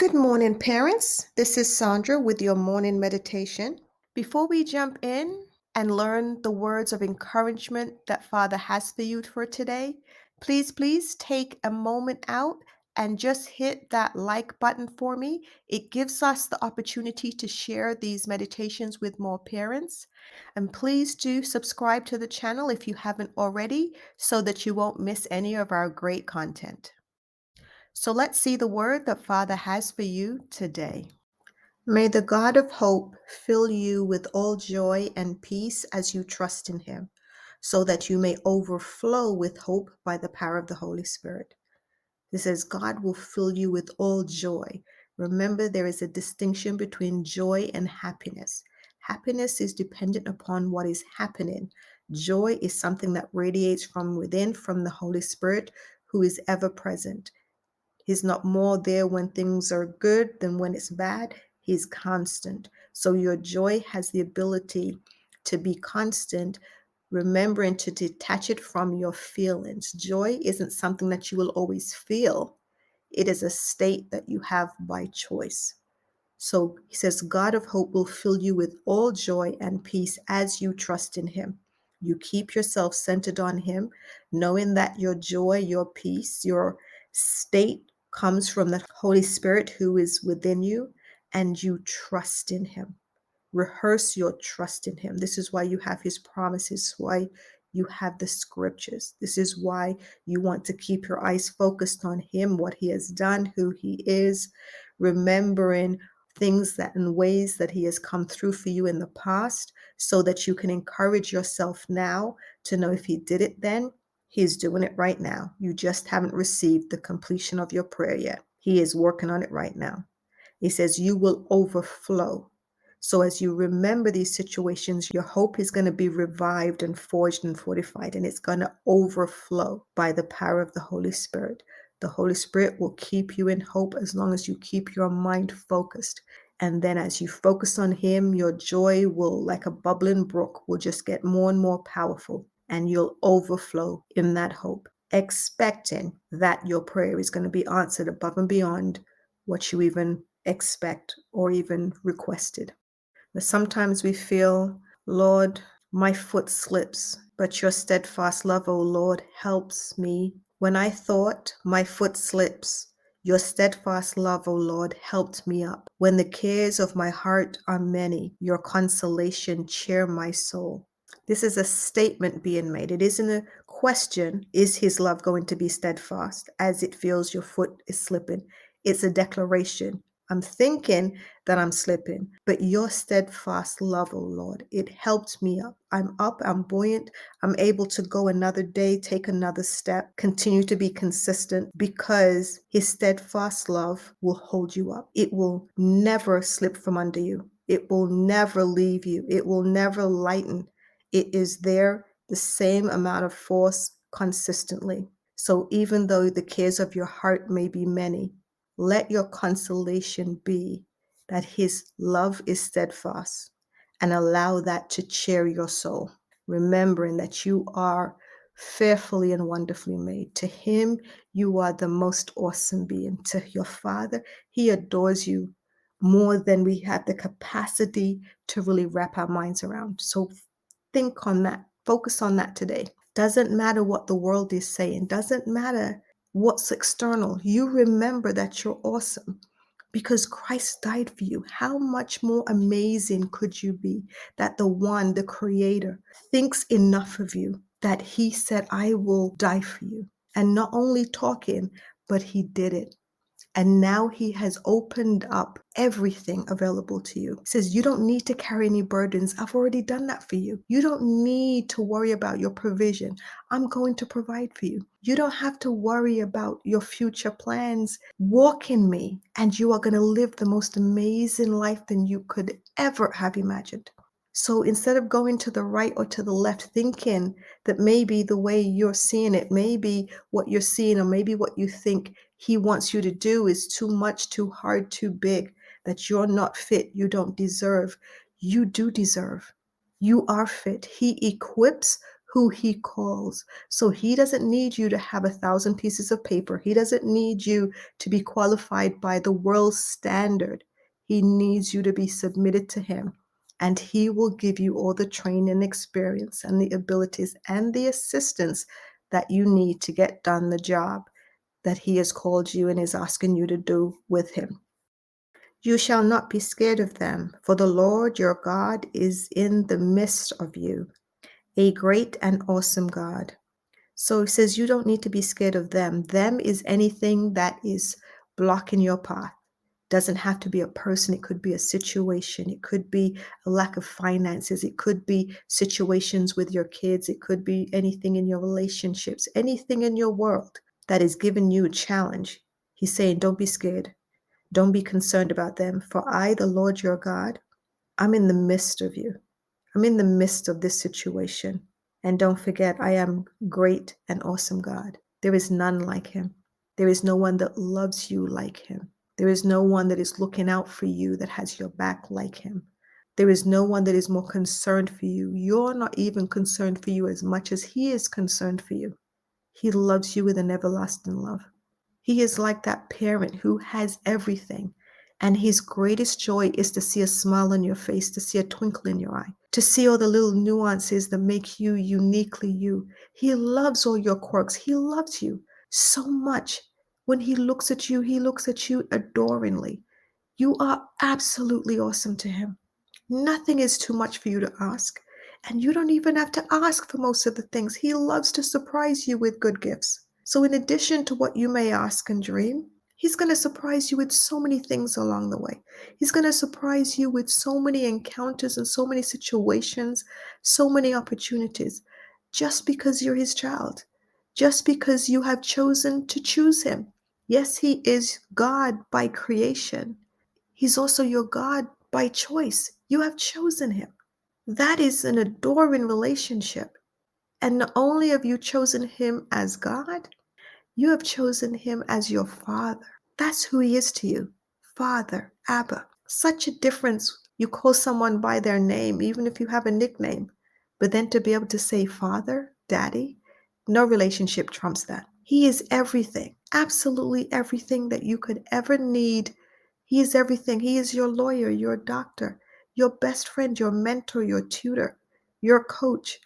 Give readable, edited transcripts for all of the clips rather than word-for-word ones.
Good morning, parents. This is Sandra with your morning meditation. Before we jump in and learn the words of encouragement that Father has for you for today, please take a moment out and just hit that like button for me. It gives us the opportunity to share these meditations with more parents. And please do subscribe to the channel if you haven't already so that you won't miss any of our great content. So let's see the word that Father has for you today. May the God of hope fill you with all joy and peace as you trust in him, so that you may overflow with hope by the power of the Holy Spirit. This says God will fill you with all joy. Remember, there is a distinction between joy and happiness. Happiness is dependent upon what is happening. Joy is something that radiates from within, from the Holy Spirit, who is ever present. He's not more there when things are good than when it's bad. He's constant. So your joy has the ability to be constant, remembering to detach it from your feelings. Joy isn't something that you will always feel, it is a state that you have by choice. So he says, God of hope will fill you with all joy and peace as you trust in him. You keep yourself centered on him, knowing that your joy, your peace, your state comes from the Holy Spirit who is within you, and you trust in him. Rehearse your trust in him. This is why you have his promises, why you have the scriptures. This is why you want to keep your eyes focused on him, what he has done, who he is, remembering things that and ways that he has come through for you in the past, so that you can encourage yourself now to know if he did it then, he's doing it right now. You just haven't received the completion of your prayer yet. He is working on it right now. He says you will overflow. So as you remember these situations, your hope is going to be revived and forged and fortified, and it's going to overflow by the power of the Holy Spirit. The Holy Spirit will keep you in hope as long as you keep your mind focused. And then as you focus on him, your joy will, like a bubbling brook, will just get more and more powerful, and you'll overflow in that hope, expecting that your prayer is going to be answered above and beyond what you even expect or even requested. But sometimes we feel, Lord, my foot slips, but your steadfast love, O Lord, helps me. When I thought my foot slips, your steadfast love, O Lord, helped me up. When the cares of my heart are many, your consolation cheer my soul. This is a statement being made. It isn't a question. Is his love going to be steadfast as it feels your foot is slipping? It's a declaration. I'm thinking that I'm slipping, but your steadfast love, oh Lord, it helped me up. I'm up, I'm buoyant, I'm able to go another day, take another step, continue to be consistent, because his steadfast love will hold you up. It will never slip from under you. It will never leave you. It will never lighten. It is there, the same amount of force consistently. So even though the cares of your heart may be many, let your consolation be that his love is steadfast, and allow that to cheer your soul, remembering that you are fearfully and wonderfully made. To him, you are the most awesome being. To your Father, he adores you more than we have the capacity to really wrap our minds around. So think on that. Focus on that today. Doesn't matter what the world is saying. Doesn't matter what's external. You remember that you're awesome because Christ died for you. How much more amazing could you be that the one, the creator, thinks enough of you that he said, I will die for you. And not only talking, but he did it. And now he has opened up everything available to you. He says, you don't need to carry any burdens. I've already done that for you. You don't need to worry about your provision. I'm going to provide for you. You don't have to worry about your future plans. Walk in me, and you are going to live the most amazing life than you could ever have imagined. So instead of going to the right or to the left, thinking that maybe the way you're seeing it, maybe what you're seeing, or maybe what you think he wants you to do is too much, too hard, too big, that you're not fit, you don't deserve. You do deserve. You are fit. He equips who he calls. So he doesn't need you to have 1,000 pieces of paper. He doesn't need you to be qualified by the world's standard. He needs you to be submitted to him. And he will give you all the training and experience and the abilities and the assistance that you need to get done the job that he has called you and is asking you to do with him. You shall not be scared of them, for the Lord your God is in the midst of you, a great and awesome God. So it says you don't need to be scared of them. Them is anything that is blocking your path. Doesn't have to be a person, it could be a situation, it could be a lack of finances, it could be situations with your kids, it could be anything in your relationships, anything in your world that is giving you a challenge. He's saying, don't be scared. Don't be concerned about them, for I, the Lord your God, I'm in the midst of you. I'm in the midst of this situation. And don't forget, I am great and awesome God. There is none like him. There is no one that loves you like him. There is no one that is looking out for you that has your back like him. There is no one that is more concerned for you. You're not even concerned for you as much as he is concerned for you. He loves you with an everlasting love. He is like that parent who has everything. And his greatest joy is to see a smile on your face, to see a twinkle in your eye, to see all the little nuances that make you uniquely you. He loves all your quirks. He loves you so much. When he looks at you adoringly. You are absolutely awesome to him. Nothing is too much for you to ask. And you don't even have to ask for most of the things. He loves to surprise you with good gifts. So, in addition to what you may ask and dream, he's going to surprise you with so many things along the way. He's going to surprise you with so many encounters and so many situations, so many opportunities, just because you're his child, just because you have chosen to choose him. Yes, he is God by creation. He's also your God by choice. You have chosen him. That is an adoring relationship. And not only have you chosen him as God, you have chosen him as your Father. That's who he is to you. Father, Abba. Such a difference. You call someone by their name, even if you have a nickname. But then to be able to say Father, Daddy, no relationship trumps that. He is everything, absolutely everything that you could ever need. He is everything. He is your lawyer, your doctor, your best friend, your mentor, your tutor, your coach,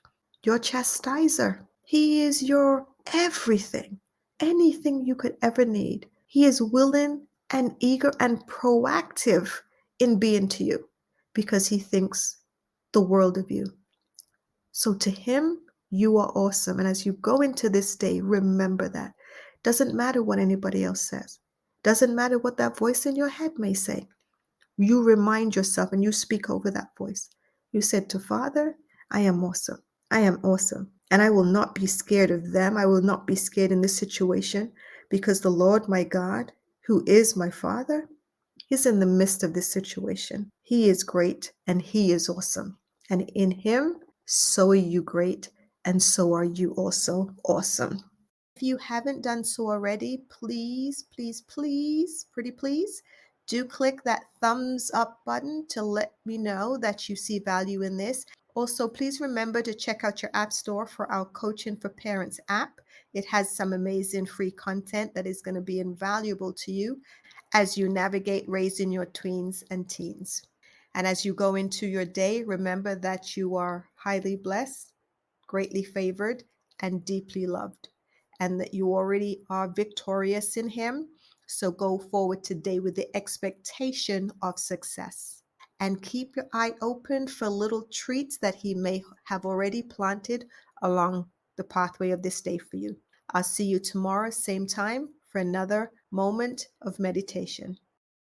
your chastiser. He is your everything, anything you could ever need. He is willing and eager and proactive in being to you because he thinks the world of you. So to him, you are awesome. And as you go into this day, remember that. Doesn't matter what anybody else says. Doesn't matter what that voice in your head may say. You remind yourself and you speak over that voice. You said to Father, I am awesome. I am awesome. And I will not be scared of them. I will not be scared in this situation because the Lord my God, who is my Father, He's in the midst of this situation. He is great and he is awesome. And in him, so are you great and so are you also awesome. If you haven't done so already, please, please, please, pretty please, do click that thumbs up button to let me know that you see value in this. Also, please remember to check out your app store for our Coaching for Parents app. It has some amazing free content that is going to be invaluable to you as you navigate raising your tweens and teens. And as you go into your day, remember that you are highly blessed, greatly favored, and deeply loved, and that you already are victorious in Him. So go forward today with the expectation of success. And keep your eye open for little treats that He may have already planted along the pathway of this day for you. I'll see you tomorrow, same time, for another moment of meditation.